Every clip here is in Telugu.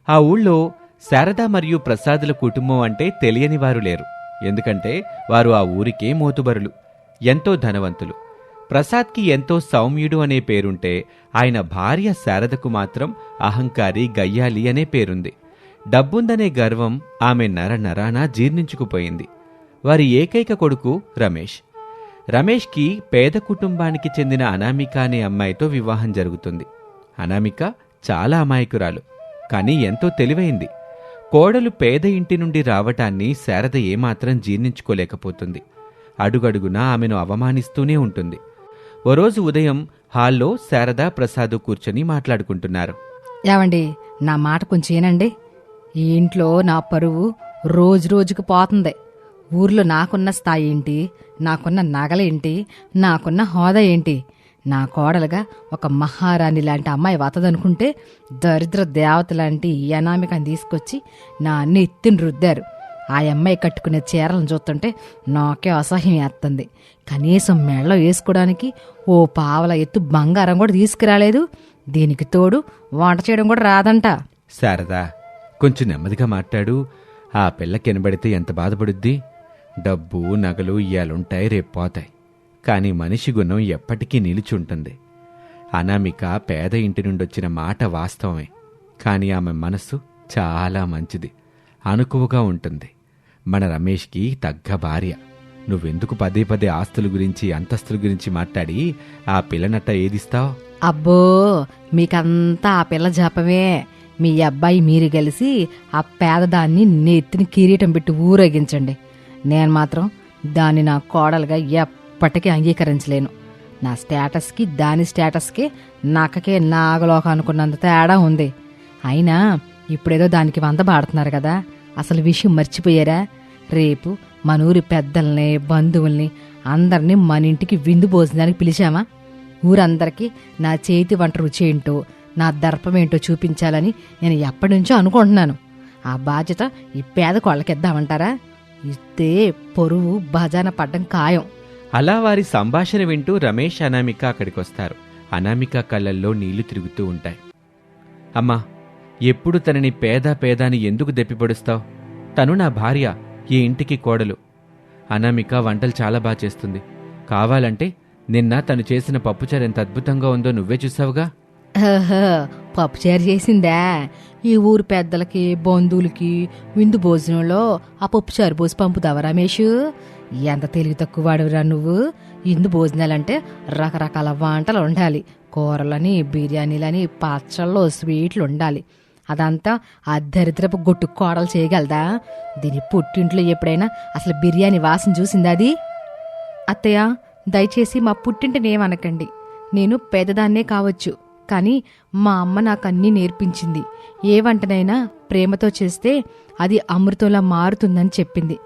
ఆ ఊళ్ళో శారద మరియు ప్రసాదుల కుటుంబం అంటే తెలియని వారు లేరు. ఎందుకంటే వారు ఆ ఊరికే మోతుబరులు, ఎంతో ధనవంతులు. ప్రసాద్కి ఎంతో సౌమ్యుడు అనే పేరుంటే ఆయన భార్య శారదకు మాత్రం అహంకారి, గయ్యాలి అనే పేరుంది. డబ్బుందనే గర్వం ఆమె నరానా జీర్ణించుకుపోయింది. వారి ఏకైక కొడుకు రమేష్. రమేష్కి పేద కుటుంబానికి చెందిన అనామిక అనే అమ్మాయితో వివాహం జరుగుతుంది. అనామిక చాలా అమాయకురాలు, కానీ ఎంతో తెలివైంది. కోడలు పేద ఇంటి నుండి రావటాన్ని శారద ఏమాత్రం జీర్ణించుకోలేకపోతుంది. అడుగడుగునా ఆమెను అవమానిస్తూనే ఉంటుంది. ఓ రోజు ఉదయం హాల్లో శారద, ప్రసాదు కూర్చొని మాట్లాడుకుంటున్నారు. ఏవండి, నా మాట కొంచెం ఏనండి. ఈ ఇంట్లో నా పరువు రోజు రోజుకు పోతుంది. ఊర్లో నాకున్న స్థాయి ఏంటి, నాకున్న నగలేంటి, నాకున్న హోదా ఏంటి? నా కోడలుగా ఒక మహారాణి లాంటి అమ్మాయి వతదనుకుంటే దరిద్ర దేవత లాంటి ఈ అనామికని తీసుకొచ్చి నా అన్ని ఎత్తుని రుద్దారు. ఆ అమ్మాయి కట్టుకునే చీరలను చూస్తుంటే నాకే అసహ్యం వేస్తుంది. కనీసం మెళ్ళ వేసుకోవడానికి ఓ పావల ఎత్తు బంగారం కూడా తీసుకురాలేదు. దీనికి తోడు వంట చేయడం కూడా రాదంట. శారదా, కొంచెం నెమ్మదిగా మాట్లాడు. ఆ పిల్లకి ఎనబడితే ఎంత బాధపడుద్ది? డబ్బు, నగలు ఇయ్యాలుంటాయి, రేపు పోతాయి. కాని మనిషి గుణం ఎప్పటికీ నిలిచుంటుంది. అనామిక పేద ఇంటి నుండొచ్చిన మాట వాస్తవమే, కాని ఆమె మనస్సు చాలా మంచిది, అనుకువగా ఉంటుంది. మన రమేష్కి తగ్గ భార్య. నువ్వెందుకు పదే పదే ఆస్తుల గురించి, అంతస్తుల గురించి మాట్లాడి ఆ పిల్లనట్ట ఏదిస్తావు? అబ్బో, మీకంతా ఆ పిల్ల జపమే. మీ అబ్బాయి మీరు కలిసి ఆ పేదదాన్ని నెత్తిని కిరీటం పెట్టి ఊరేగించండి. నేను మాత్రం దాన్ని నా కోడలుగా ఎప్పటికీ అంగీకరించలేను. నా స్టేటస్కి దాని స్టేటస్కి నక్కకే నాగలోక అనుకున్నంత తేడా ఉంది. అయినా ఇప్పుడేదో దానికి వంద పాడుతున్నారు కదా, అసలు విషయం మర్చిపోయారా? రేపు మన ఊరి పెద్దల్ని, బంధువుల్ని అందరినీ మన ఇంటికి విందు భోజనానికి పిలిచామా? ఊరందరికీ నా చేతి వంట రుచి ఏంటో, నా దర్పమేంటో చూపించాలని నేను ఎప్పటి నుంచో అనుకుంటున్నాను. ఆ బాధ్యత ఈ పేద కోళ్ళకిద్దామంటారా? ఇస్తే పొరువు బజాన పడ్డం ఖాయం. అలా వారి సంభాషణ వింటూ రమేష్, అనామిక అక్కడికొస్తారు. అనామిక కళ్ళల్లో నీళ్లు తిరుగుతూ ఉంటాయి. అమ్మా, ఎప్పుడు తనని పేద అని ఎందుకు దెప్పిపొడుస్తావు? తను నా భార్య, ఈ ఇంటికి కోడలు. అనామిక వంటలు చాలా బాగా చేస్తుంది. కావాలంటే నిన్న తను చేసిన పప్పుచారు ఎంత అద్భుతంగా ఉందో నువ్వే చూసావుగా. పప్పుచారు చేసిందా? ఈ ఊరు పెద్దలకి, బంధువులకి విందు భోజనంలో ఆ పప్పుచారు పోసి పంపుతావా రమేష్? ఎంత తెలివి తక్కువ వాడురా నువ్వు. ఇందు భోజనాలంటే రకరకాల వంటలు ఉండాలి. కూరలని, బిర్యానీలని, పచ్చళ్ళు, స్వీట్లు ఉండాలి. అదంతా ఆ దరిద్రపు గొట్టు కోడలు చేయగలదా? దీని పుట్టింట్లో ఎప్పుడైనా అసలు బిర్యానీ వాసన చూసిందా అది? అత్తయ్య, దయచేసి మా పుట్టింటిని ఏమనకండి. నేను పేదదాన్నే కావచ్చు, కానీ మా అమ్మ నాకు అన్నీ నేర్పించింది. ఏ వంటనైనా ప్రేమతో చేస్తే అది అమృతంలా మారుతుందని చెప్పింది.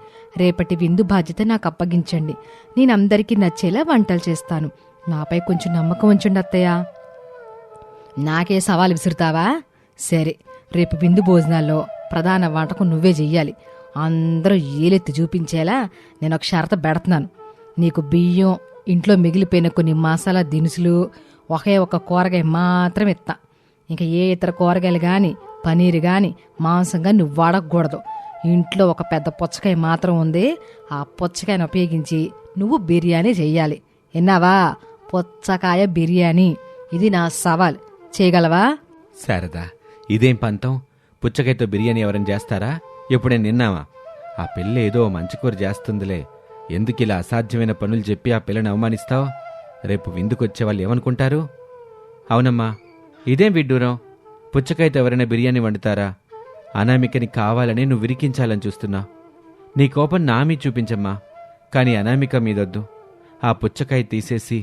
రేపటి విందు బాధ్యత నాకు అప్పగించండి. నేను అందరికీ నచ్చేలా వంటలు చేస్తాను. నాపై కొంచెం నమ్మకం ఉంచండి అత్తయ్య. నాకే సవాలు విసురుతావా? సరే, రేపు విందు భోజనాల్లో ప్రధాన వంటకం నువ్వే చెయ్యాలి. అందరూ ఏలెత్తి చూపించేలా నేను ఒక షరత పెడుతున్నాను. నీకు బియ్యం, ఇంట్లో మిగిలిపోయిన కొన్ని మసాలా దినుసులు, ఒకే ఒక కూరగాయ మాత్రం ఇస్తా. ఇంకా ఏ ఇతర కూరగాయలు గాని, పనీరు గాని, మాంసం గాని నువ్వు వాడకూడదు. ఇంట్లో ఒక పెద్ద పుచ్చకాయ మాత్రం ఉంది. ఆ పుచ్చకాయను ఉపయోగించి నువ్వు బిర్యానీ చెయ్యాలి. విన్నావా? పుచ్చకాయ బిర్యానీ. ఇది నా సవాల్. చేయగలవా? శారదా, ఇదేం పంతం? పుచ్చకాయతో బిర్యానీ ఎవరైనా చేస్తారా? ఎప్పుడైనా నిన్నావా? ఆ పిల్ల ఏదో మంచి కూర చేస్తుందిలే. ఎందుకిలా అసాధ్యమైన పనులు చెప్పి ఆ పిల్లని అవమానిస్తావు? రేపు విందుకొచ్చే వాళ్ళు ఏమనుకుంటారు? అవునమ్మా, ఇదేం విడ్డూరం? పుచ్చకాయతో ఎవరైనా బిర్యానీ వండుతారా? అనామికని కావాలని నువ్వు విరికించాలని చూస్తున్నావు. నీ కోపం నా మీద చూపించమ్మా, కానీ అనామిక మీదొద్దు. ఆ పుచ్చకాయ తీసేసి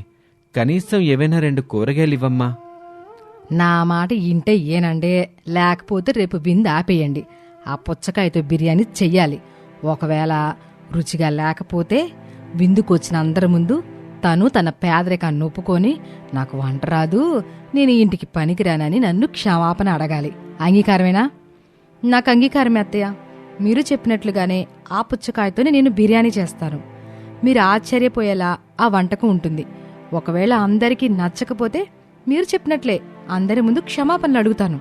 కనీసం ఏవైనా 2 కూరగాయలు ఇవ్వమ్మా. నా మాట ఇంటే ఏనండే, లేకపోతే రేపు విందు ఆపేయండి. ఆ పుచ్చకాయతో బిర్యానీ చెయ్యాలి. ఒకవేళ రుచిగా లేకపోతే విందుకొచ్చిన అందరి ముందు తను తన పేదరికాన్ని ఒప్పుకొని నాకు వంట రాదు, నేను ఇంటికి పనికిరానని నన్ను క్షమాపణ అడగాలి. అంగీకారమేనా? నాకు అంగీకారమే అత్తయ్య. మీరు చెప్పినట్లుగానే ఆ పుచ్చకాయతోనే నేను బిర్యానీ చేస్తాను. మీరు ఆశ్చర్యపోయేలా ఆ వంటకం ఉంటుంది. ఒకవేళ అందరికీ నచ్చకపోతే మీరు చెప్పినట్లే అందరి ముందు క్షమాపణలు అడుగుతాను.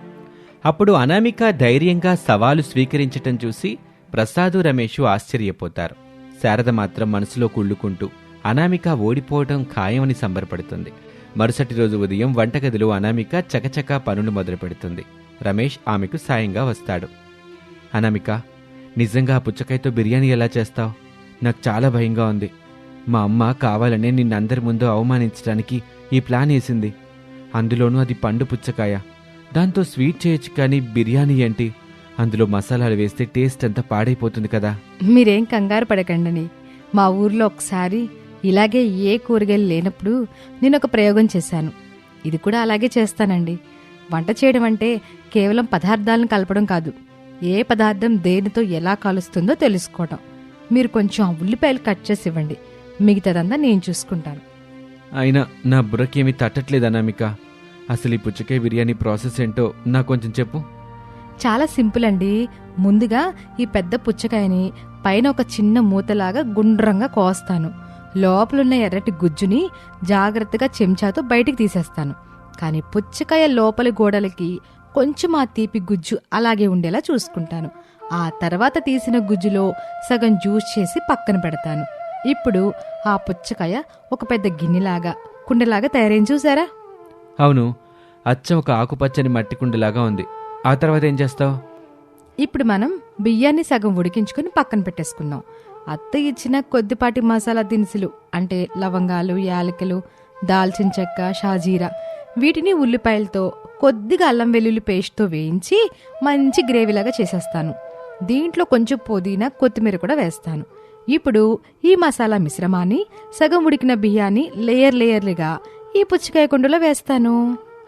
అప్పుడు అనామిక ధైర్యంగా సవాలు స్వీకరించటం చూసి ప్రసాదు రమేషు ఆశ్చర్యపోతారు. శారద మాత్రం మనసులో కుళ్ళుకుంటూ అనామిక ఓడిపోవటం ఖాయమని సంబరపడుతుంది. మరుసటి రోజు ఉదయం వంటగదిలో అనామిక చకచకా పనులు మొదలుపెడుతుంది. రమేష్ ఆమెకు సాయంగా వస్తాడు. అనామిక, నిజంగా ఆ పుచ్చకాయతో బిర్యానీ ఎలా చేస్తావు? నాకు చాలా భయంగా ఉంది. మా అమ్మ కావాలనే నిన్నందరి ముందు అవమానించడానికి ఈ ప్లాన్ వేసింది. అందులోనూ అది పండు పుచ్చకాయ. దాంతో స్వీట్ చేయొచ్చు, కానీ బిర్యానీ ఏంటి? అందులో మసాలాలు వేస్తే టేస్ట్ అంతా పాడైపోతుంది కదా. మీరేం కంగారు పడకండి. మా ఊర్లో ఒకసారి ఇలాగే ఏ కూరగాయలు లేనప్పుడు నేను ఒక ప్రయోగం చేశాను. ఇది కూడా అలాగే చేస్తానండి. వంట చేయడం అంటే కేవలం పదార్థాలను కలపడం కాదు, ఏ పదార్థం దేనితో ఎలా కలుస్తుందో తెలుసుకోవడం. మీరు కొంచెం ఉల్లిపాయలు కట్ చేసి ఇవ్వండి, మిగతాదంతా నేను చూసుకుంటాను. అయినా నా బుర్రకేమీ తట్టట్లేదు అనామిక. అసలు ఈ పుచ్చకాయ బిర్యానీ ప్రాసెస్ ఏంటో నాకు కొంచెం చెప్పు. చాలా సింపుల్ అండి. ముందుగా ఈ పెద్ద పుచ్చకాయని పైన ఒక చిన్న మూతలాగా గుండ్రంగా కోస్తాను. లోపలున్న ఎర్రటి గుజ్జుని జాగ్రత్తగా చెంచాతో బయటికి తీసేస్తాను. కానీ పుచ్చకాయ లోపలి గోడలకి కొంచెం ఆ తీపి గుజ్జు అలాగే ఉండేలా చూసుకుంటాను. ఆ తర్వాత తీసిన గుజ్జులో సగం జ్యూస్ చేసి పక్కన పెడతాను. ఇప్పుడు ఆ పుచ్చకాయ ఒక పెద్ద గిన్నెలాగా, కుండలాగా తయారైంది చూసారా? అవును, అచ్చం ఒక ఆకుపచ్చని మట్టి కుండలాగా ఉంది. ఆ తర్వాత ఏం చేస్తావు? ఇప్పుడు మనం బియ్యాన్ని సగం ఉడికించుకుని పక్కన పెట్టేసుకున్నాం. అత్త ఇచ్చిన కొద్దిపాటి మసాలా దినుసులు అంటే లవంగాలు, యాలకులు, దాల్చిన చెక్క, షాజీరా, వీటిని ఉల్లిపాయలతో కొద్దిగా అల్లం వెల్లుల్లి పేస్ట్తో వేయించి మంచి గ్రేవీలాగా చేసేస్తాను. దీంట్లో కొంచెం పుదీనా, కొత్తిమీర కూడా వేస్తాను. ఇప్పుడు ఈ మసాలా మిశ్రమాన్ని సగం ఉడికిన బియ్యాన్ని లేయర్లుగా ఈ పుచ్చకాయ కుండలో వేస్తాను.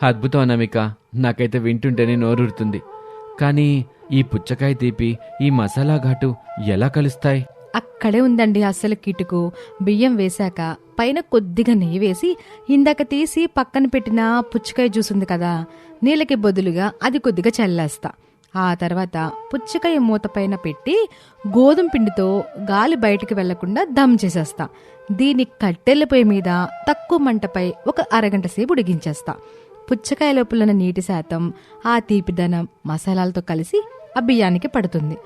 అద్భుతం అనామిక, నాకైతే వింటుంటేనే నోరూరుతుంది. కానీ ఈ పుచ్చకాయ తీపి, ఈ మసాలా ఘాటు ఎలా కలుస్తాయి? అక్కడే ఉందండి అసలు కిటుకు. బియ్యం వేశాక పైన కొద్దిగా నెయ్యి వేసి ఇందాక తీసి పక్కన పెట్టిన పుచ్చకాయ జ్యూస్ ఉంది కదా, నీళ్ళకి బదులుగా అది కొద్దిగా చల్లేస్తా. ఆ తర్వాత పుచ్చకాయ మూత పైన పెట్టి గోధుమ పిండితో గాలి బయటికి వెళ్లకుండా దమ్ చేసేస్తా. దీని కట్టెల పొయ్యి మీద తక్కువ మంటపై ఒక అరగంట సేపు ఉడికించేస్తా. పుచ్చకాయ లోపల నీటి శాతం, ఆ తీపిదనం మసాలాలతో కలిసి ఆ బియ్యానికి పడుతుంది.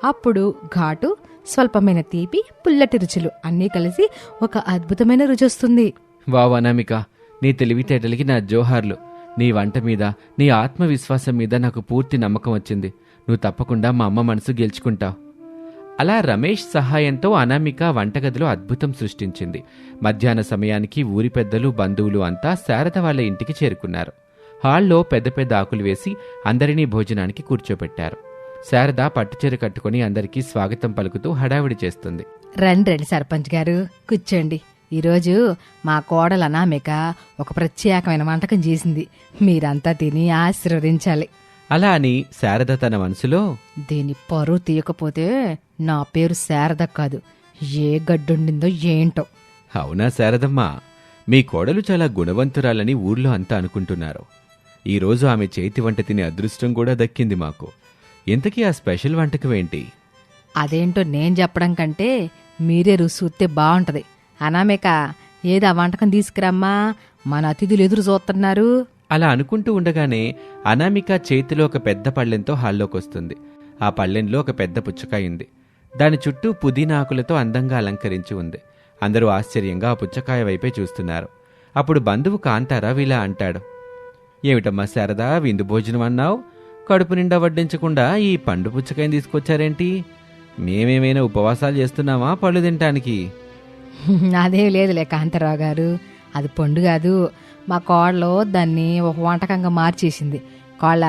అప్పుడు ఘాటు, స్వల్పమైన తీపి, పుల్లటి రుచులు అన్నీ కలిసి ఒక అద్భుతమైన రుచి వస్తుంది. వావ్ అనామిక, నీ తెలివితేటలకి నా జోహార్లు. నీ వంట మీద, నీ ఆత్మవిశ్వాసం మీద నాకు పూర్తి నమ్మకం వచ్చింది. నువ్వు తప్పకుండా మా అమ్మ మనసు గెలుచుకుంటావు. అలా రమేష్ సహాయంతో అనామిక వంటగదిలో అద్భుతం సృష్టించింది. మధ్యాహ్న సమయానికి ఊరి పెద్దలు, బంధువులు అంతా శారద వాళ్ళ ఇంటికి చేరుకున్నారు. హాల్లో పెద్ద పెద్ద ఆకులు వేసి అందరినీ భోజనానికి కూర్చోపెట్టారు. శారద పట్టుచీర కట్టుకుని అందరికీ స్వాగతం పలుకుతూ హడావిడి చేస్తుంది. రండి సర్పంచ్ గారు, కూర్చోండి. ఈరోజు మా కోడలు అనామిక ఒక ప్రత్యేకమైన వంటకం చేసింది. మీరంతా తిని ఆశీర్వదించాలి. అలా అని శారద తన మనసులో, దీని పరువు తీయకపోతే నా పేరు శారద కాదు, ఏ గడ్డుండిందో ఏంటో. అవునా శారదమ్మా, మీ కోడలు చాలా గుణవంతురాలని ఊర్లో అంతా అనుకుంటున్నారు. ఈరోజు ఆమె చేతి వంట తినే అదృష్టం కూడా దక్కింది మాకు. ఇంతకీ ఆ స్పెషల్ వంటకం ఏంటి? అదేంటో నేను చెప్పడం కంటే మీరే రుచి చూస్తే బాగుంటది. అనామిక, ఏదా వంటకం తీసుకురమ్మా, మన అతిథులు ఎదురు చూస్తున్నారు. అలా అనుకుంటూ ఉండగానే అనామిక చేతిలో ఒక పెద్ద పళ్ళెంతో హాల్లోకొస్తుంది. ఆ పళ్ళెంలో ఒక పెద్ద పుచ్చకాయ ఉంది. దాని చుట్టూ పుదీనా ఆకులతో అందంగా అలంకరించి ఉంది. అందరూ ఆశ్చర్యంగా ఆ పుచ్చకాయ వైపే చూస్తున్నారు. అప్పుడు బంధువు కాంతారావు ఇలా అంటాడు. ఏమిటమ్మా శారదా, విందు భోజనం అన్నావు, కడుపు నిండా వడ్డించకుండా ఈ పండు పుచ్చకాయని తీసుకొచ్చారేంటి? మేమేమైనా ఉపవాసాలు చేస్తున్నామా పళ్ళు తినటానికి? అదేం లేదులే కాంతారావు గారు, అది పండు కాదు. మా కోడలో దాన్ని ఒక వంటకంగా మార్చేసింది. కోళ్ళ,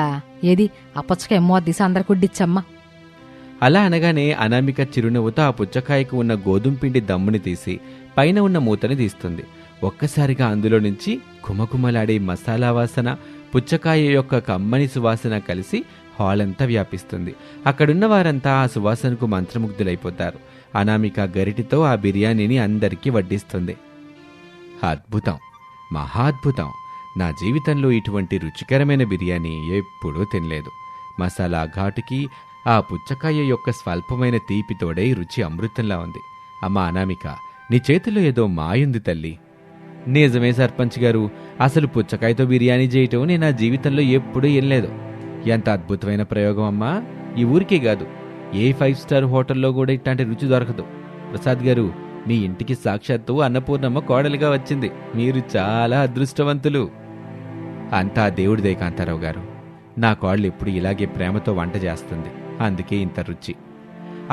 ఏది ఆ పుచ్చకాయ మూత తీసి అందరు కుడ్డిచ్చమ్మా. అలా అనగానే అనామిక చిరునవ్వుతో ఆ పుచ్చకాయకు ఉన్న గోధుమ పిండి దమ్ముని తీసి పైన ఉన్న మూతని తీస్తుంది. ఒక్కసారిగా అందులో నుంచి కుమకుమలాడే మసాలా వాసన, పుచ్చకాయ యొక్క కమ్మని సువాసన కలిసి హాలంతా వ్యాపిస్తుంది. అక్కడున్న వారంతా ఆ సువాసనకు మంత్రముగ్ధులైపోతారు. అనామిక గరిటితో ఆ బిర్యానీని అందరికీ వడ్డిస్తుంది. అద్భుతం, మహాద్భుతం. నా జీవితంలో ఇటువంటి రుచికరమైన బిర్యానీ ఎప్పుడూ తినలేదు. మసాలా ఘాటుకి ఆ పుచ్చకాయ యొక్క స్వల్పమైన తీపితోడే రుచి అమృతంలా ఉంది. అమ్మా అనామిక, నీ చేతిలో ఏదో మాయుంది తల్లి. నిజమే సర్పంచ్ గారు, అసలు పుచ్చకాయతో బిర్యానీ చేయటం నేను నా జీవితంలో ఎప్పుడూ వినలేదు. ఎంత అద్భుతమైన ప్రయోగం అమ్మా! ఈ ఊరికే కాదు, ఏ 5 స్టార్ హోటల్లో కూడా ఇట్లాంటి రుచి దొరకదు. ప్రసాద్ గారు, మీ ఇంటికి సాక్షాత్తు అన్నపూర్ణమ్మ కోడలిగా వచ్చింది. మీరు చాలా అదృష్టవంతులు. అంతా దేవుడిదే కాంతారావు గారు. నా కోడలు ఎప్పుడు ఇలాగే ప్రేమతో వంట చేస్తుంది, అందుకే ఇంత రుచి.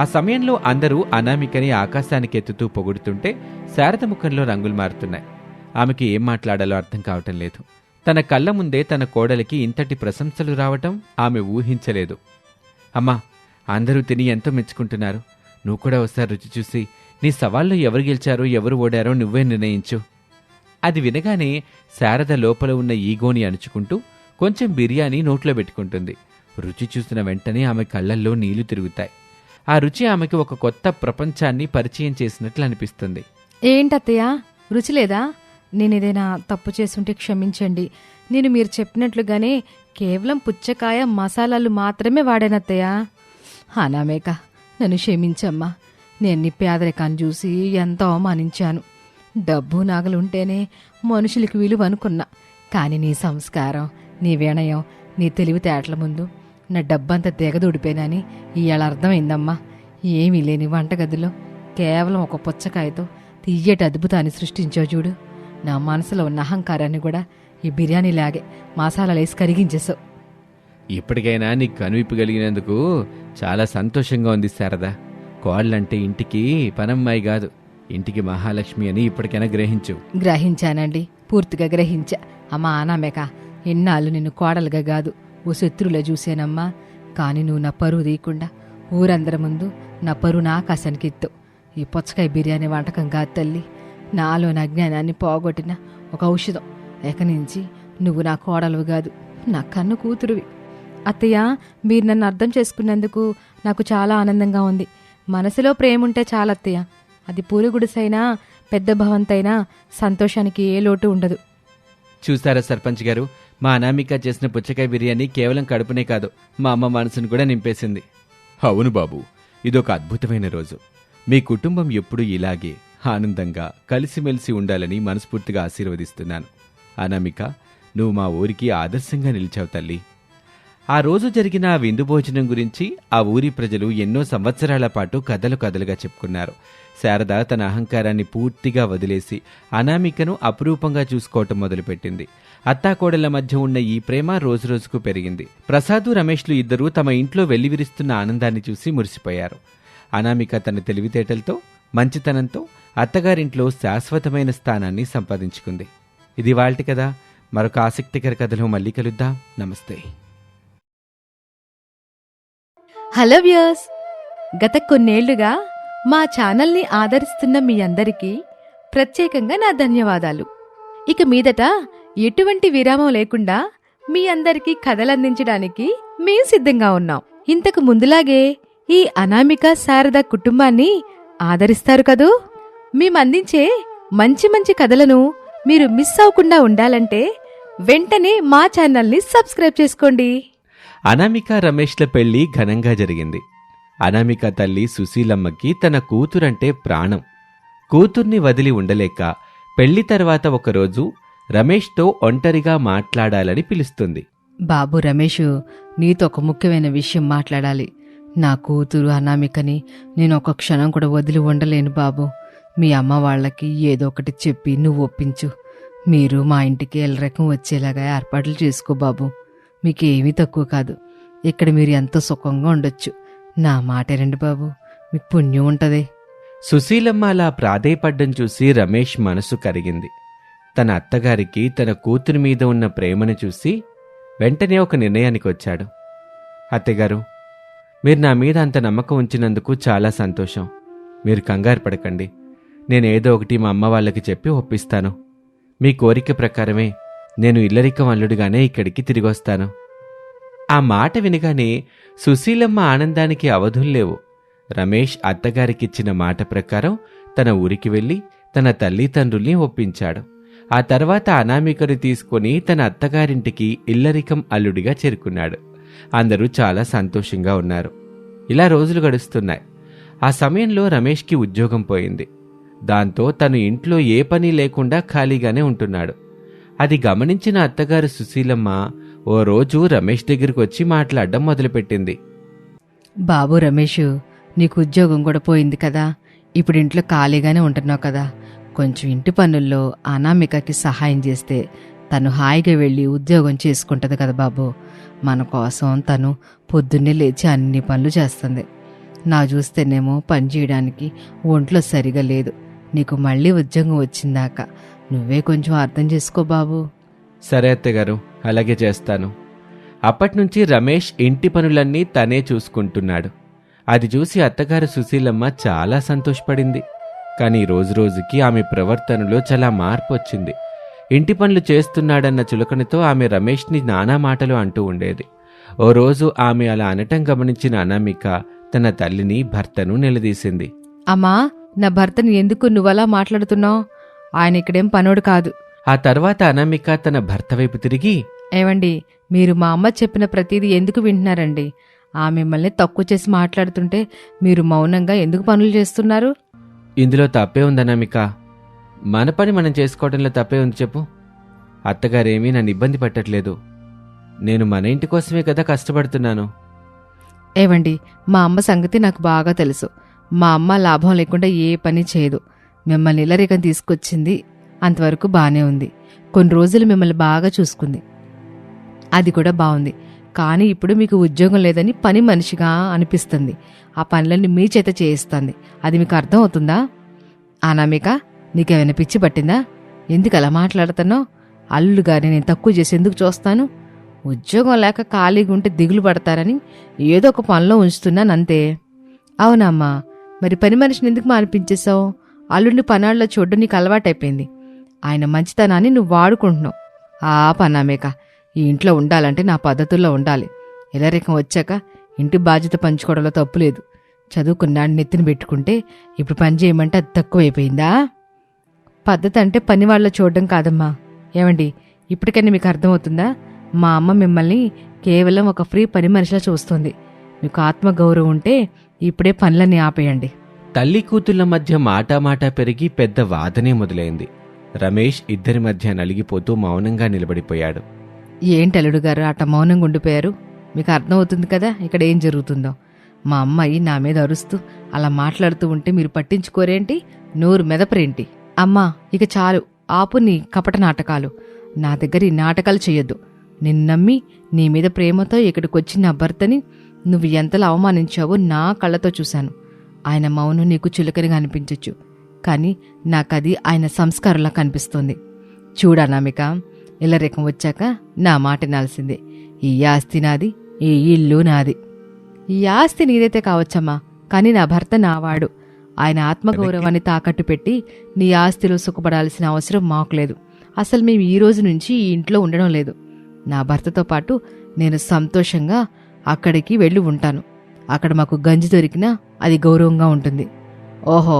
ఆ సమయంలో అందరూ అనామికని ఆకాశానికి ఎత్తుతూ పొగుడుతుంటే శారద ముఖంలో రంగులు మారుతున్నాయి. ఆమెకి ఏం మాట్లాడాలో అర్థం కావటం లేదు. తన కళ్ళ ముందే తన కోడలికి ఇంతటి ప్రశంసలు రావటం ఆమె ఊహించలేదు. అమ్మా, అందరూ తిని ఎంతో మెచ్చుకుంటున్నారు. నువ్వు కూడా ఒకసారి రుచి చూసి నీ సవాల్లో ఎవరు గెలిచారో ఎవరు ఓడారో నువ్వే నిర్ణయించు. అది వినగానే శారద లోపల ఉన్న ఈగోని అణుచుకుంటూ కొంచెం బిర్యానీ నోట్లో పెట్టుకుంటుంది. రుచి చూసిన వెంటనే ఆమె కళ్ళల్లో నీళ్లు తిరుగుతాయి. ఆ రుచి ఆమెకి ఒక కొత్త ప్రపంచాన్ని పరిచయం చేసినట్లు అనిపిస్తుంది. ఏంటత్తయ్య, రుచి లేదా? నేనేదైనా తప్పు చేసుంటే క్షమించండి. నేను మీరు చెప్పినట్లుగానే కేవలం పుచ్చకాయ మసాలాలు మాత్రమే వాడానత్తయ్య. అనామేక, నన్ను క్షమించమ్మా. నేను నీ పేదరికాన్ని చూసి ఎంతో అవమానించాను. డబ్బు నగలుంటేనే మనుషులకి విలువ అనుకున్నా. కానీ నీ సంస్కారం, నీ వినయం, నీ తెలివితేటల ముందు నా డబ్బంతా దిగదూడిపోయినని ఇవాళ అర్థమైందమ్మా. ఏమీ లేని వంటగదిలో కేవలం ఒక పుచ్చకాయతో తియ్యటి అద్భుతాన్ని సృష్టించావు చూడు. నా మనసులో ఉన్న అహంకారాన్ని కూడా ఈ బిర్యానీలాగే మసాలాలు వేసి కరిగించేసావు. ఇప్పటికైనా నీకు కనువిప్పు కలిగినందుకు చాలా సంతోషంగా ఉంది శారదా. కోళ్ళంటే ఇంటికి పనమ్మాయి కాదు, ఇంటికి మహాలక్ష్మి అని ఇప్పటికైనా గ్రహించు. గ్రహించానండి, పూర్తిగా గ్రహించా. అమ్మా అనామేక, ఎన్నాళ్ళు నిన్ను కోడలుగా కాదు ఓ శత్రువులో చూశానమ్మా. కానీ నువ్వు నా పరువు తీయకుండా ఊరందరి ముందు నా పరువును ఆకాశానికి ఎత్తావు. ఈ పుచ్చకాయ బిర్యానీ వంటకం కాదు తల్లి, నాలో నా అజ్ఞానాన్ని పోగొట్టిన ఒక ఔషధం. ఇక నుంచి నువ్వు నా కోడలువు కాదు, నా కన్ను కూతురువి. అత్తయ్య, మీరు నన్ను అర్థం చేసుకున్నందుకు నాకు చాలా ఆనందంగా ఉంది. మనసులో ప్రేమ ఉంటే చాలా అత్తయ్య. అది పూల గుడిసైనా పెద్ద భవంతైనా సంతోషానికి ఏ లోటు ఉండదు. చూసారా సర్పంచ్ గారు, మా అనామిక చేసిన పుచ్చకాయ బిర్యానీ కేవలం కడుపునే కాదు, మా అమ్మ మనసును కూడా నింపేసింది. అవును బాబు, ఇదొక అద్భుతమైన రోజు. మీ కుటుంబం ఎప్పుడూ ఇలాగే ఆనందంగా కలిసిమెలిసి ఉండాలని మనస్ఫూర్తిగా ఆశీర్వదిస్తున్నాను. అనామిక, నువ్వు మా ఊరికి ఆదర్శంగా నిలిచావు తల్లి. ఆ రోజు జరిగిన ఆ విందు భోజనం గురించి ఆ ఊరి ప్రజలు ఎన్నో సంవత్సరాల పాటు కథలు కథలుగా చెప్పుకున్నారు. శారద తన అహంకారాన్ని పూర్తిగా వదిలేసి అనామికను అపురూపంగా చూసుకోవటం మొదలుపెట్టింది. అత్తాకోడళ్ల మధ్య ఉన్న ఈ ప్రేమ రోజురోజుకు పెరిగింది. ప్రసాదు, రమేష్లు ఇద్దరూ తమ ఇంట్లో వెల్లివిరుస్తున్న ఆనందాన్ని చూసి మురిసిపోయారు. అనామిక తన తెలివితేటలతో, మంచితనంతో అత్తగారింట్లో శాశ్వతమైన స్థానాన్ని సంపాదించుకుంది. ఇది వాల్టి కథ. మరొక ఆసక్తికర కథలో మళ్ళీ కలుద్దాం. నమస్తే. హలో వ్యూయర్స్, గత కొన్నేళ్లుగా మా ఛానల్ని ఆదరిస్తున్న మీ అందరికీ ప్రత్యేకంగా నా ధన్యవాదాలు. ఇక మీదట ఎటువంటి విరామం లేకుండా మీ అందరికీ కథలందించడానికి మేం సిద్ధంగా ఉన్నాం. ఇంతకు ముందులాగే ఈ అనామిక శారద కుటుంబాన్ని ఆదరిస్తారు కదూ? మేమందించే మంచి మంచి కథలను మీరు మిస్ అవ్వకుండా ఉండాలంటే వెంటనే మా ఛానల్ని సబ్స్క్రైబ్ చేసుకోండి. అనామిక, రమేష్ల పెళ్లి ఘనంగా జరిగింది. అనామిక తల్లి సుశీలమ్మకి తన కూతురంటే ప్రాణం. కూతుర్ని వదిలి ఉండలేక పెళ్లి తర్వాత ఒకరోజు రమేష్తో ఒంటరిగా మాట్లాడాలని పిలుస్తుంది. బాబు రమేషు, నీతో ఒక ముఖ్యమైన విషయం మాట్లాడాలి. నా కూతురు అనామికని నేను ఒక క్షణం కూడా వదిలి ఉండలేను బాబు. మీ అమ్మ వాళ్ళకి ఏదో ఒకటి చెప్పి నువ్వు ఒప్పించు. మీరు మా ఇంటికి ఎల్లరకం వచ్చేలాగా ఏర్పాట్లు చేసుకో బాబు. మీకేమీ తక్కువ కాదు. ఇక్కడ మీరు ఎంతో సుఖంగా ఉండొచ్చు. నా మాట రండి బాబు, మీకు పుణ్యం ఉంటదే. సుశీలమ్మ అలా ప్రాధేయపడ్డం చూసి రమేష్ మనసు కరిగింది. తన అత్తగారికి తన కూతురి మీద ఉన్న ప్రేమను చూసి వెంటనే ఒక నిర్ణయానికి వచ్చాడు. అత్తగారు, మీరు నా మీద అంత నమ్మకం ఉంచినందుకు చాలా సంతోషం. మీరు కంగారు పడకండి. నేనేదో ఒకటి మా అమ్మ వాళ్ళకి చెప్పి ఒప్పిస్తాను. మీ కోరిక ప్రకారమే నేను ఇల్లరికం అల్లుడిగానే ఇక్కడికి తిరిగొస్తాను. ఆ మాట వినగానే సుశీలమ్మ ఆనందానికి అవధుల్లేవు. రమేష్ అత్తగారికిచ్చిన మాట ప్రకారం తన ఊరికి వెళ్లి తన తల్లిదండ్రుల్ని ఒప్పించాడు. ఆ తర్వాత అనామికను తీసుకుని తన అత్తగారింటికి ఇల్లరికం అల్లుడిగా చేరుకున్నాడు. అందరూ చాలా సంతోషంగా ఉన్నారు. ఇలా రోజులు గడుస్తున్నాయి. ఆ సమయంలో రమేష్కి ఉద్యోగం పోయింది. దాంతో తను ఇంట్లో ఏ పని లేకుండా ఖాళీగానే ఉంటున్నాడు. అది గమనించిన అత్తగారు సుశీలమ్మ ఓ రోజు రమేష్ దగ్గరికి వచ్చి మాట్లాడడం మొదలుపెట్టింది. బాబు రమేష్, నీకు ఉద్యోగం కూడా పోయింది కదా, ఇప్పుడు ఇంట్లో ఖాళీగానే ఉంటున్నావు కదా, కొంచెం ఇంటి పనుల్లో అనామికకి సహాయం చేస్తే తను హాయిగా వెళ్ళి ఉద్యోగం చేసుకుంటుంది కదా బాబు. మన కోసం తను పొద్దున్నే లేచి అన్ని పనులు చేస్తుంది. నా చూస్తేనేమో పని చేయడానికి ఒంట్లో సరిగా లేదు. నీకు మళ్ళీ ఉద్యోగం వచ్చిందాక నువ్వే కొంచెం అర్థం చేసుకో బాబు. సరే అత్తగారు, అలాగే చేస్తాను. అప్పట్నుంచి రమేష్ ఇంటి పనులన్నీ తనే చూసుకుంటున్నాడు. అది చూసి అత్తగారు సుశీలమ్మ చాలా సంతోషపడింది. కానీ రోజురోజుకి ఆమె ప్రవర్తనలో చాలా మార్పు వచ్చింది. ఇంటి పనులు చేస్తున్నాడన్న చులకనతో ఆమె రమేష్ని నానా మాటలు అంటూ ఉండేది. ఓ రోజు ఆమె అలా అనటం గమనించిన అనామిక తన తల్లిని, భర్తను నిలదీసింది. అమ్మా, నా భర్తని ఎందుకు నువ్వలా మాట్లాడుతున్నావు? ఆయన ఇక్కడేం పనోడు కాదు. ఆ తర్వాత అనామిక తన భర్త వైపు తిరిగి, ఏవండి, మీరు మా అమ్మ చెప్పిన ప్రతిదీ ఎందుకు వింటున్నారండి? ఆమె మిమ్మల్ని తక్కువ చేసి మాట్లాడుతుంటే మీరు మౌనంగా ఎందుకు పనులు చేస్తున్నారు? ఇందులో తప్పే ఉంది అనామిక. మన పని మనం చేసుకోవడంలో తప్పే ఉంది చెప్పు. అత్తగారేమీ నన్ను ఇబ్బంది పెట్టట్లేదు. నేను మన ఇంటి కోసమే కదా కష్టపడుతున్నాను. ఏవండి, మా అమ్మ సంగతి నాకు బాగా తెలుసు. మా అమ్మ లాభం లేకుండా ఏ పని చేయదు. మిమ్మల్ని ఇల్లరికం తీసుకొచ్చింది, అంతవరకు బానే ఉంది. కొన్ని రోజులు మిమ్మల్ని బాగా చూసుకుంది, అది కూడా బాగుంది. కానీ ఇప్పుడు మీకు ఉద్యోగం లేదని పని మనిషిగా అనిపిస్తుంది. ఆ పనులన్నీ మీ చేత చేయిస్తుంది. అది మీకు అర్థం అవుతుందా? అనామిక, నీకేమైనా పిచ్చి పట్టిందా? ఎందుకు అలా మాట్లాడుతున్నావు? అల్లుడు గారిని నేను తక్కువ చేసి ఎందుకు చూస్తాను? ఉద్యోగం లేక ఖాళీగా ఉంటే దిగులు పడతారని ఏదో ఒక పనిలో ఉంచుతున్నానంతే. అవునమ్మా, మరి పని మనిషిని ఎందుకు మానిపించేశావు? అల్లుడిని పనాళ్ళలో చూడ్డం నీకు అలవాటైపోయింది. ఆయన మంచితనాన్ని నువ్వు వాడుకుంటున్నావు. అనామిక, ఈ ఇంట్లో ఉండాలంటే నా పద్ధతుల్లో ఉండాలి. ఇల్లరికం వచ్చాక ఇంటి బాధ్యత పంచుకోవడంలో తప్పులేదు. చదువుకున్నాడు నెత్తిన పెట్టుకుంటే ఇప్పుడు పని చేయమంటే అది తక్కువైపోయిందా? పద్ధతి అంటే పని వాళ్ళ చూడడం కాదమ్మా. ఏమండి, ఇప్పటికైనా మీకు అర్థమవుతుందా? మా అమ్మ మిమ్మల్ని కేవలం ఒక ఫ్రీ పని మనిషిలా చూస్తుంది. మీకు ఆత్మగౌరవం ఉంటే ఇప్పుడే పనులన్నీ ఆపేయండి. తల్లి కూతుళ్ల మధ్య మాటామాటా పెరిగి పెద్ద వాదనే మొదలైంది. రమేష్ ఇద్దరి మధ్య నలిగిపోతూ మౌనంగా నిలబడిపోయాడు. ఏంటి అల్లుడు గారు అట్ట మౌనంగా ఉండిపోయారు? మీకు అర్థమవుతుంది కదా ఇక్కడ ఏం జరుగుతుందో. మా అమ్మాయి నా మీద అరుస్తూ అలా మాట్లాడుతూ ఉంటే మీరు పట్టించుకోరేంటి? నోరు మెదపరేంటి? అమ్మా, ఇక చాలు, ఆపు నీ కపట నాటకాలు. నా దగ్గర ఈ నాటకాలు చెయ్యొద్దు. నిన్ను నమ్మి నీ మీద ప్రేమతో ఇక్కడికొచ్చి నా భర్తని నువ్వు ఎంతలా అవమానించావో నా కళ్ళతో చూశాను. ఆయన మౌనం నీకు చులకనగా అనిపించొచ్చు, కానీ నాకది ఆయన సంస్కారంలా కనిపిస్తోంది. చూడనామిక, ఇల్లరికం వచ్చాక నా మాట నాల్సిందే. ఈ ఆస్తి నాది, ఈ ఇల్లు నాది. ఈ ఆస్తి నీదైతే కావచ్చమ్మా, కానీ నా భర్త నావాడు. ఆయన ఆత్మగౌరవాన్ని తాకట్టు పెట్టి నీ ఆస్తిలో సుఖపడాల్సిన అవసరం మాకు లేదు. అసలు మేము ఈ రోజు నుంచి ఈ ఇంట్లో ఉండడం లేదు. నా భర్తతో పాటు నేను సంతోషంగా అక్కడికి వెళ్ళి ఉంటాను. అక్కడ మాకు గంజి దొరికినా అది గౌరవంగా ఉంటుంది. ఓహో,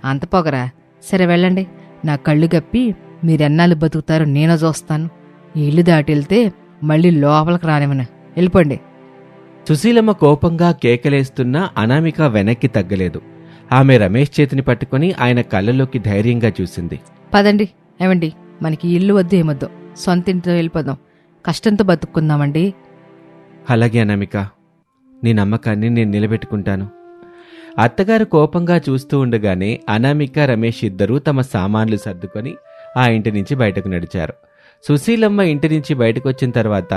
అంత పొగరా? సరే వెళ్ళండి. నా కళ్ళు గప్పి మీరెన్నాళ్ళు బతుకుతారో నేను చూస్తాను. ఈ ఇల్లు దాటి వెళ్తే మళ్ళీ లోపలికి రానివ్వను. వెళ్ళిపోండి. సుశీలమ్మ కోపంగా కేకలేస్తున్నా అనామిక వెనక్కి తగ్గలేదు. ఆమె రమేష్ చేతిని పట్టుకుని ఆయన కళ్ళలోకి ధైర్యంగా చూసింది. పదండి. ఏమండి, మనకి ఇల్లు వద్దు ఏమొద్దు, సొంత ఇంటితో వెళ్ళిపోదాం. కష్టంతో బతుక్కుందామండి. అలాగే అనామిక, నీ నమ్మకాన్ని నేను నిలబెట్టుకుంటాను. అత్తగారు కోపంగా చూస్తూ ఉండగానే అనామిక, రమేష్ ఇద్దరూ తమ సామాన్లు సర్దుకొని ఆ ఇంటి నుంచి బయటకు నడిచారు. సుశీలమ్మ ఇంటి నుంచి బయటకొచ్చిన తర్వాత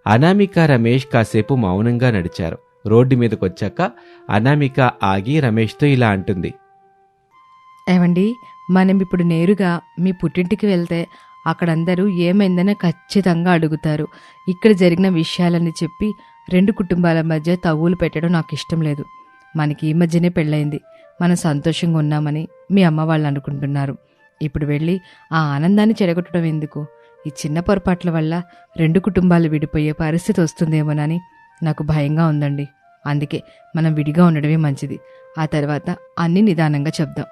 అనామిక, రమేష్ కాసేపు మౌనంగా నడిచారు. రోడ్డు మీదకొచ్చాక అనామిక ఆగి రమేష్తో ఇలా అంటుంది. ఏమండి, మనం ఇప్పుడు నేరుగా మీ పుట్టింటికి వెళ్తే అక్కడందరూ ఏమైందని ఖచ్చితంగా అడుగుతారు. ఇక్కడ జరిగిన విషయాలని చెప్పి రెండు కుటుంబాల మధ్య తగువులు పెట్టడం నాకు ఇష్టం లేదు. మనకి ఈ మధ్యనే పెళ్ళయింది. మనం సంతోషంగా ఉన్నామని మీ అమ్మ వాళ్ళు అనుకుంటున్నారు. ఇప్పుడు వెళ్ళి ఆ ఆనందాన్ని చెడగొట్టడం ఎందుకు? ఈ చిన్న పొరపాట్ల వల్ల రెండు కుటుంబాలు విడిపోయే పరిస్థితి వస్తుందేమోనని నాకు భయంగా ఉందండి. అందుకే మనం విడిగా ఉండడమే మంచిది. ఆ తర్వాత అన్నీ నిదానంగా చెప్దాం.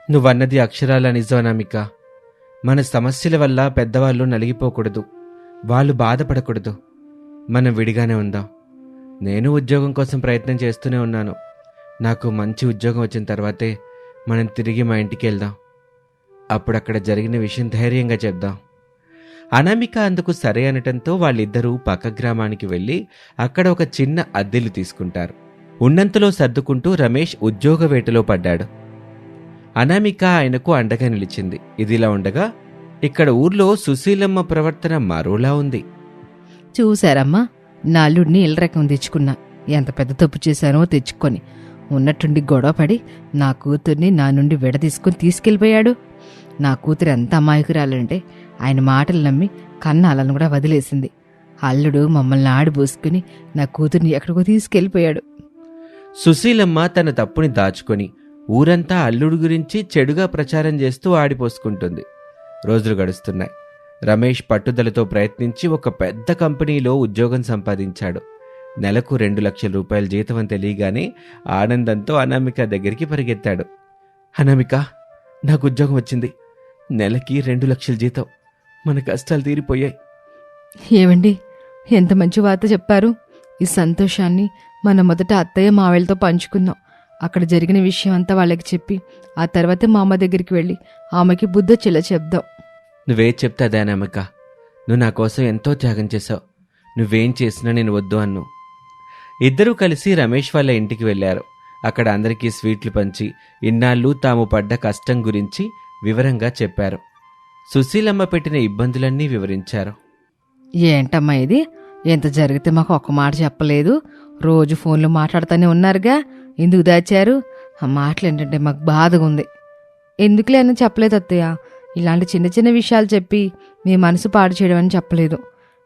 నువ్వన్నది అక్షరాల నిజం అనామిక. మన సమస్యల వల్ల పెద్దవాళ్ళు నలిగిపోకూడదు, వాళ్ళు బాధపడకూడదు. మనం విడిగానే ఉందాం. నేను ఉద్యోగం కోసం ప్రయత్నం చేస్తూనే ఉన్నాను. నాకు మంచి ఉద్యోగం వచ్చిన తర్వాతే మనం తిరిగి మా ఇంటికి వెళ్దాం. అప్పుడు అక్కడ జరిగిన విషయం ధైర్యంగా చెప్దాం. అనామిక అందుకు సరే అనటంతో వాళ్ళిద్దరూ పక్క గ్రామానికి వెళ్ళి అక్కడ ఒక చిన్న అద్దెలు తీసుకుంటారు. ఉన్నంతలో సర్దుకుంటూ రమేష్ ఉద్యోగ వేటలో పడ్డాడు. అనామిక ఆయనకు అండగా నిలిచింది. ఇదిలా ఉండగా ఇక్కడ ఊర్లో సుశీలమ్మ ప్రవర్తన మరోలా ఉంది. చూశారమ్మా, నా అల్లుడిని ఇళ్ళ రకం తెచ్చుకున్నా. ఎంత పెద్ద తప్పు చేశానో తెచ్చుకొని ఉన్నట్టుండి గొడవపడి నా కూతుర్ని నా నుండి విడదీసుకుని తీసుకెళ్ళిపోయాడు. నా కూతురు ఎంత అమాయకురాలంటే ఆయన మాటలు నమ్మి కన్నాలను కూడా వదిలేసింది. అల్లుడు మమ్మల్ని ఆడిపోసుకుని నా కూతుర్ని ఎక్కడికో తీసుకెళ్ళిపోయాడు. సుశీలమ్మ తన తప్పుని దాచుకొని ఊరంతా అల్లుడు గురించి చెడుగా ప్రచారం చేస్తూ ఆడిపోసుకుంటుంది. రోజులు గడుస్తున్నాయి. రమేష్ పట్టుదలతో ప్రయత్నించి ఒక పెద్ద కంపెనీలో ఉద్యోగం సంపాదించాడు. నెలకు 2 లక్షల రూపాయల జీతం అని తెలియగానే ఆనందంతో అనామిక దగ్గరికి పరిగెత్తాడు. అనామిక, నాకు ఉద్యోగం వచ్చింది. నెలకి 2 లక్షల జీతం. మన కష్టాలు తీరిపోయాయి. ఏమండి, ఎంత మంచి వార్త చెప్పారు. ఈ సంతోషాన్ని మన మొదట అత్తయ్య మావేళ్ళతో పంచుకుందాం. అక్కడ జరిగిన విషయం అంతా వాళ్ళకి చెప్పి ఆ తర్వాత మా అమ్మ దగ్గరికి వెళ్ళి ఆమెకి బుద్ధొచ్చేలా చెప్దాం. నువ్వే చెప్తే అదే అనామిక. నువ్వు నా కోసం ఎంతో త్యాగం చేశావు. నువ్వేం చేసినా నేను వద్దు అన్ను. ఇద్దరూ కలిసి రమేష్ వాళ్ళ ఇంటికి వెళ్లారు. అక్కడ అందరికీ స్వీట్లు పంచి ఇన్నాళ్ళు తాము పడ్డ కష్టం గురించి వివరంగా చెప్పారు. సుశీలమ్మ పెట్టిన ఇబ్బందులన్నీ వివరించారు. ఏంటమ్మా ఇది? ఎంత జరిగితే మాకు ఒక్క మాట చెప్పలేదు. రోజు ఫోన్లో మాట్లాడుతూనే ఉన్నారుగా, ఎందుకు దాచారు? ఆ మాటలు ఏంటంటే మాకు బాధగా ఉంది. ఎందుకులే అని చెప్పలేదు అత్తయ్య. ఇలాంటి చిన్న చిన్న విషయాలు చెప్పి మీ మనసు పాడు చేయడం అని చెప్పలేదు.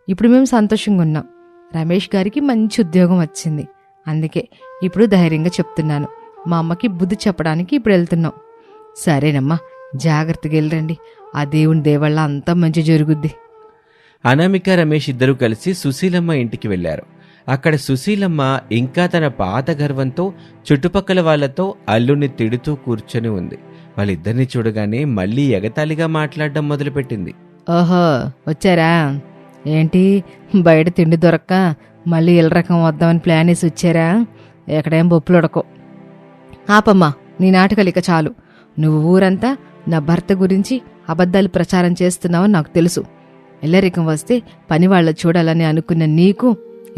ఇప్పుడు మేము సంతోషంగా ఉన్నాం. రమేష్ గారికి మంచి ఉద్యోగం వచ్చింది. అందుకే ఇప్పుడు ధైర్యంగా చెప్తున్నాను. మా అమ్మకి బుద్ధి చెప్పడానికి ఇప్పుడు వెళ్తున్నాం. సరేనమ్మా, జాగ్రత్తగా వెళ్ళరండి. ఆ దేవుని దేవళ్ళ అంతా మంచి జరుగుద్ది. అనామిక, రమేష్ ఇద్దరూ కలిసి సుశీలమ్మ ఇంటికి వెళ్లారు. అక్కడ సుశీలమ్మ ఇంకా తన పాత గర్వంతో చుట్టుపక్కల వాళ్లతో అల్లుని తిడుతూ కూర్చొని ఉంది. వాళ్ళిద్దరిని చూడగానే మళ్లీ ఎగతాళిగా మాట్లాడడం మొదలుపెట్టింది. ఓహో, వచ్చారా? ఏంటి, బయట తిండి దొరక్క మళ్ళీ ఇళ్ళ రకం వద్దామని ప్లాన్ వేసి వచ్చారా? ఎక్కడేం బొప్పులుడకో. ఆపమ్మా, నీ నాటకాలు ఇక చాలు. నువ్వు ఊరంతా నా భర్త గురించి అబద్ధాలు ప్రచారం చేస్తున్నావని నాకు తెలుసు. ఇల్లరికం వస్తే పనివాళ్ళ చూడాలని అనుకున్న నీకు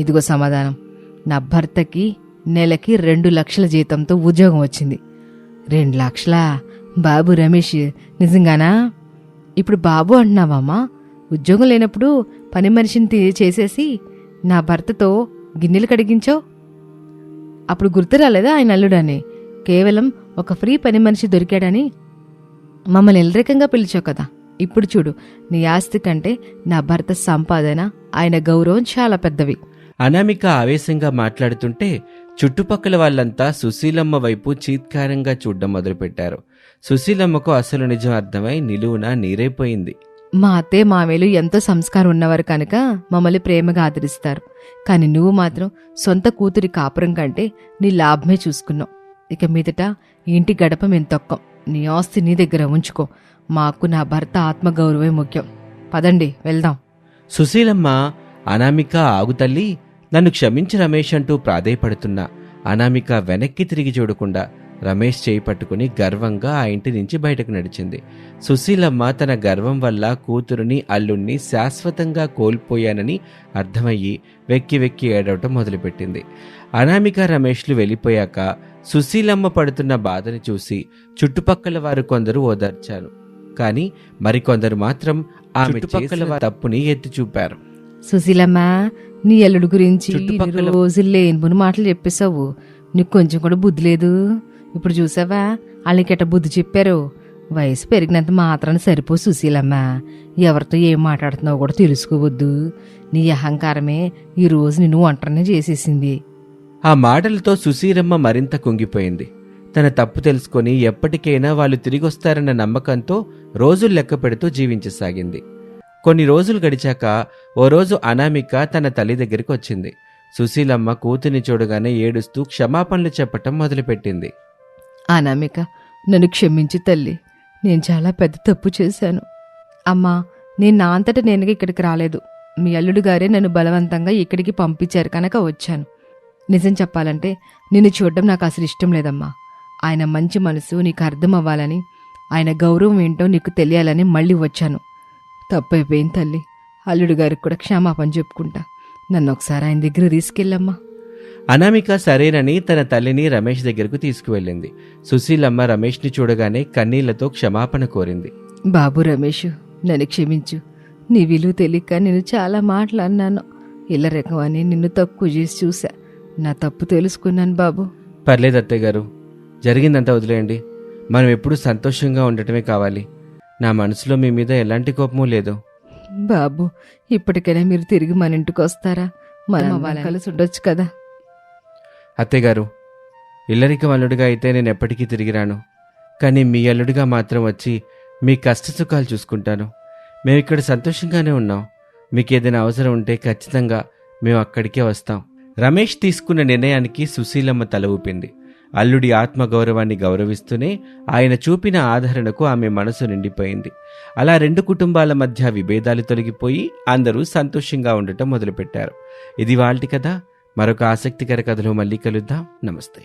ఇదిగో సమాధానం. నా భర్తకి నెలకి 2 లక్షల జీతంతో ఉద్యోగం వచ్చింది. 2 లక్షలా? బాబు రమేష్, నిజంగానా? ఇప్పుడు బాబు అంటున్నావమ్మా? ఉద్యోగం లేనప్పుడు పని మనిషిని చేసేసి నా భర్తతో గిన్నెలు కడిగించావు. అప్పుడు గుర్తు రాలేదా ఆయన అల్లుడని? కేవలం ఒక ఫ్రీ పని మనిషి దొరికాడని మమ్మల్ని ఎల్లరికంగా పిలిచావు కదా. ఇప్పుడు చూడు, నీ ఆస్తి కంటే నా భర్త సంపాదన, ఆయన గౌరవం చాలా పెద్దవి. అనామిక ఆవేశంగా మాట్లాడుతుంటే చుట్టుపక్కల వాళ్ళంతా సుశీలమ్మ వైపు చీత్కారంగా చూడ్డం మొదలుపెట్టారు. సుశీలమ్మకు అసలు నిజం అర్థమై నిలువున నీరైపోయింది. మా అత్తయ్య మామేలు ఎంతో సంస్కారం ఉన్నవారు కనుక మమ్మల్ని ప్రేమగా ఆదరిస్తారు. కాని నువ్వు మాత్రం సొంత కూతురి కాపురం కంటే నీ లాభమే చూసుకున్నావు. ఇక మీదట ఇంటి గడప మేము తొక్కం. నీ ఆస్తి నీ దగ్గర ఉంచుకో. మాకు నా భర్త ఆత్మగౌరవమే ముఖ్యం. పదండి, వెళ్దాం. సుశీలమ్మ, అనామిక ఆగు తల్లి, నన్ను క్షమించి రమేష్ అంటూ ప్రాధేయపడుతున్నా అనామిక వెనక్కి తిరిగి చూడకుండా రమేష్ చేయి పట్టుకుని గర్వంగా ఆ ఇంటి నుంచి బయటకు నడిచింది. సుశీలమ్మ తన గర్వం వల్ల కూతురుని, అల్లుణ్ణి శాశ్వతంగా కోల్పోయానని అర్థమయ్యి వెక్కి వెక్కి ఏడవటం మొదలుపెట్టింది. అనామిక, రమేష్లు వెళ్ళిపోయాక సుశీలమ్మ పడుతున్న బాధని చూసి చుట్టుపక్కల వారు కొందరు ఓదార్చారు. కానీ మరికొందరు మాత్రం ఆమె చుట్టుపక్కల వారి తప్పుని ఎత్తి చూపారు. సుశీలమ్మ, నీ అల్లుడు గురించి చుట్టుపక్కల రోజుల్లో ఎన్నుని మాటలు చెప్పేశావు. నీకు కొంచెం కూడా బుద్ధి లేదు. ఇప్పుడు చూసావా వాళ్ళకెట బుద్ధి చెప్పారు. వయసు పెరిగినంత మాత్రాన్ని సరిపో సుశీలమ్మ. ఎవరితో ఏం మాట్లాడుతున్నావో కూడా తెలుసుకోవద్దు. నీ అహంకారమే ఈ రోజు నిన్ను ఒంటరినే చేసేసింది. ఆ మాటలతో సుశీలమ్మ మరింత కుంగిపోయింది. తన తప్పు తెలుసుకొని ఎప్పటికైనా వాళ్ళు తిరిగొస్తారన్న నమ్మకంతో రోజులు లెక్క పెడుతూ జీవించసాగింది. కొన్ని రోజులు గడిచాక ఓ రోజు అనామిక తన తల్లి దగ్గరికి వచ్చింది. సుశీలమ్మ కూతుర్ని చూడగానే ఏడుస్తూ క్షమాపణలు చెప్పటం మొదలుపెట్టింది. అనామిక, నన్ను క్షమించి తల్లి. నేను చాలా పెద్ద తప్పు చేశాను. అమ్మా, నేను నా అంతటా నేనుగా ఇక్కడికి రాలేదు. మీ అల్లుడు గారే నన్ను బలవంతంగా ఇక్కడికి పంపించారు కనుక వచ్చాను. నిజం చెప్పాలంటే నిన్ను చూడడం నాకు అసలు ఇష్టం లేదమ్మా. ఆయన మంచి మనసు నీకు అర్థం అవ్వాలని, ఆయన గౌరవం ఏంటో నీకు తెలియాలని మళ్ళీ వచ్చాను. తప్పైపోయింది తల్లి. అల్లుడు గారికి కూడా క్షమాపణ చెప్పుకుంటా. నన్ను ఒకసారి ఆయన దగ్గర తీసుకెళ్ళమ్మా. అనామిక సరేనని తన తల్లిని రమేష్ దగ్గరకు తీసుకువెళ్ళింది. సుశీలమ్మ రమేష్ని చూడగానే కన్నీళ్లతో క్షమాపణ కోరింది. బాబు రమేష్, నన్ను క్షమించు. నీ విలువ తెలియక నేను చాలా మాటలు అన్నాను. ఇలా రకం అని నిన్ను తక్కువ చేసి చూసా. నా తప్పు తెలుసుకున్నాను బాబు. పర్లేదు అత్తయ్య గారు, జరిగిందంతా వదిలేయండి. మనం ఎప్పుడూ సంతోషంగా ఉండటమే కావాలి. నా మనసులో మీ మీద ఎలాంటి కోపమూ లేదు. బాబు, ఇప్పటికైనా మీరు తిరిగి మన ఇంటికి వస్తారా? మనం కలిసి ఉండొచ్చు కదా. అత్తయ్య గారు, ఇల్లరికం అల్లుడిగా అయితే నేను ఎప్పటికీ తిరిగి రాను. కానీ మీ అల్లుడిగా మాత్రం వచ్చి మీ కష్ట సుఖాలు చూసుకుంటాను. మేము ఇక్కడ సంతోషంగానే ఉన్నాం. మీకు ఏదైనా అవసరం ఉంటే ఖచ్చితంగా మేము అక్కడికే వస్తాం. రమేష్ తీసుకున్న నిర్ణయానికి సుశీలమ్మ తల ఊపింది. అల్లుడి ఆత్మగౌరవాన్ని గౌరవిస్తూనే ఆయన చూపిన ఆదరణకు ఆమె మనసు నిండిపోయింది. అలా రెండు కుటుంబాల మధ్య విభేదాలు తొలగిపోయి అందరూ సంతోషంగా ఉండటం మొదలుపెట్టారు. ఇది వాళ్ళ కథ. మరొక ఆసక్తికర కథలో మళ్ళీ కలుద్దాం. నమస్తే.